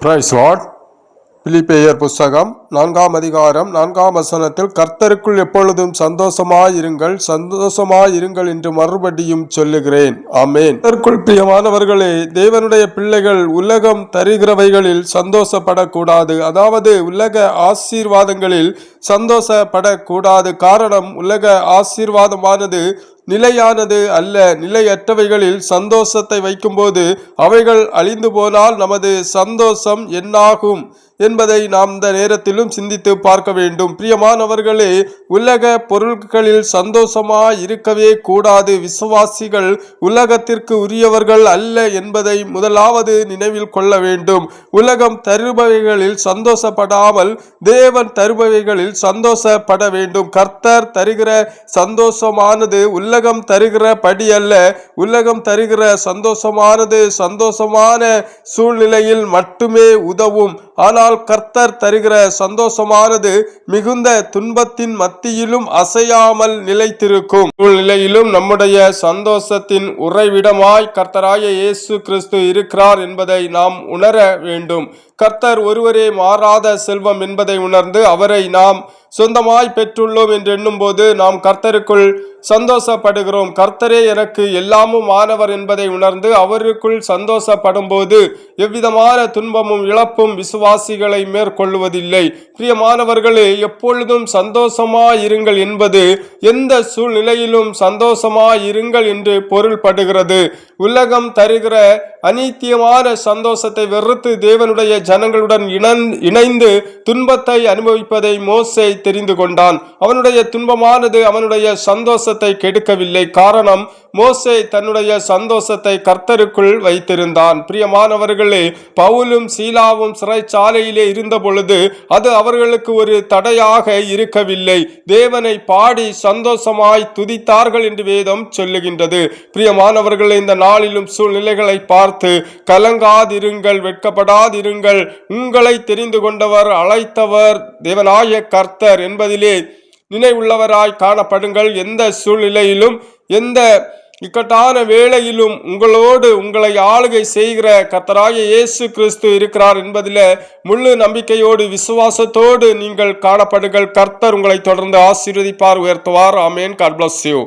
Price Lord. பிலிப்பியர் புஸ்தகம் 4ஆம் அதிகாரம் 4ஆம் வசனத்தில் கர்த்தருக்குள் எப்பொழுதும் சந்தோஷமாயிருங்கள் என்று மறுபடியும் சொல்லுகிறேன். ஆமேன். கர்த்தருக்குள் பிரியமானவர்களே, தேவனுடைய பிள்ளைகள் உலகம் தருகிறவைகளில் சந்தோஷப்படக்கூடாது. அதாவது உலக ஆசீர்வாதங்களில் சந்தோஷப்படக்கூடாது. காரணம், உலக ஆசீர்வாதமானது நிலையானது அல்ல. நிலையற்றவைகளில் சந்தோஷத்தை வைக்கும்போது அவைகள் அழிந்து போனால் நமது சந்தோஷம் என்னாகும் என்பதை நாம் இந்த நேரத்திலும் சிந்தித்து பார்க்க வேண்டும். பிரியமானவர்களே, உலக பொருட்களில் சந்தோஷமாய் இருக்கவே கூடாது. விசுவாசிகள் உலகத்திற்கு உரியவர்கள் அல்ல என்பதை முதலாவது நினைவில் கொள்ள வேண்டும். உலகம் தருபவைகளில் சந்தோஷப்படாமல் தேவன் தருபவைகளில் சந்தோஷப்பட வேண்டும். கர்த்தர் தருகிற சந்தோஷமானது உலகம் தருகிற படி அல்ல. உலகம் தருகிற சந்தோஷமானது சந்தோஷமான சூழ்நிலையில் மட்டுமே உதவும். ஆனால் கர்த்தர் தருகிற சந்தோஷமானது மிகுந்த துன்பத்தின் மத்தியிலும் அசையாமல் நிலைத்திருக்கும். சூழ்நிலையிலும் நம்முடைய சந்தோஷத்தின் உறைவிடமாய் கர்த்தராகிய இயேசு கிறிஸ்து இருக்கிறார் என்பதை நாம் உணர வேண்டும். கர்த்தர் ஒருவரே மாறாத செல்வம் என்பதை உணர்ந்து அவரை நாம் சொந்தமாய் பெற்றுள்ளோம் என்று எண்ணும் போது நாம் கர்த்தருக்குள் சந்தோஷப்படுகிறோம். கர்த்தரே எனக்கு எல்லாமும் ஆனவர் என்பதை உணர்ந்து அவருக்குள் சந்தோஷப்படும் போது எவ்விதமான துன்பமும் இழப்பும் விசுவாசிகளை மேற்கொள்வதில்லை. பிரியமானவர்களே, எப்பொழுதும் சந்தோஷமாயிருங்கள் என்பது எந்த சூழ்நிலையிலும் சந்தோஷமாயிருங்கள் என்று பொருள்படுகிறது. உலகம் தருகிற அநித்தியமான சந்தோஷத்தை வெறுத்து தேவனுடைய ஜனங்களுடன் இணைந்து துன்பத்தை அனுபவிப்பதை மோசே தெரிந்து கொண்டான். அவனுடைய துன்பமானது அவனுடைய சந்தோஷத்தை கெடுக்கவில்லை. காரணம், மோசே தன்னுடைய சந்தோஷத்தை கர்த்தருக்குள் வைத்திருந்தான். பிரியமானவர்களே, பவுலும் சீலாவும் சிறைச்சாலையிலே இருந்த பொழுது அது அவர்களுக்கு ஒரு தடையாக இருக்கவில்லை. தேவனை பாடி சந்தோஷமாய் துதித்தார்கள் என்று வேதம் சொல்லுகின்றது. பிரியமானவர்களே, இந்த நாளிலும் சூழ்நிலைகளை பார்த்து கலங்காதிருங்கள், வெட்கப்படாதிருங்கள். உங்களை தெரிந்து கொண்டவர், அழைத்தவர் தேவனாய கர்த்தர் என்பதிலே நினைவுள்ளவராய் காணப்படுங்கள். எந்த சூழ்நிலையிலும் எந்த இக்கட்டான வேளையிலும் உங்களோடு உங்களை ஆளுகை செய்கிற கர்த்தராகிய இயேசு கிறிஸ்து இருக்கிறார் என்பதில் முழு நம்பிக்கையோடு விசுவாசத்தோடு நீங்கள் காணப்படுங்கள். கர்த்தர் உங்களை தொடர்ந்து ஆசீர்வதிப்பார், உயர்த்துவார். ஆமேன். God bless you.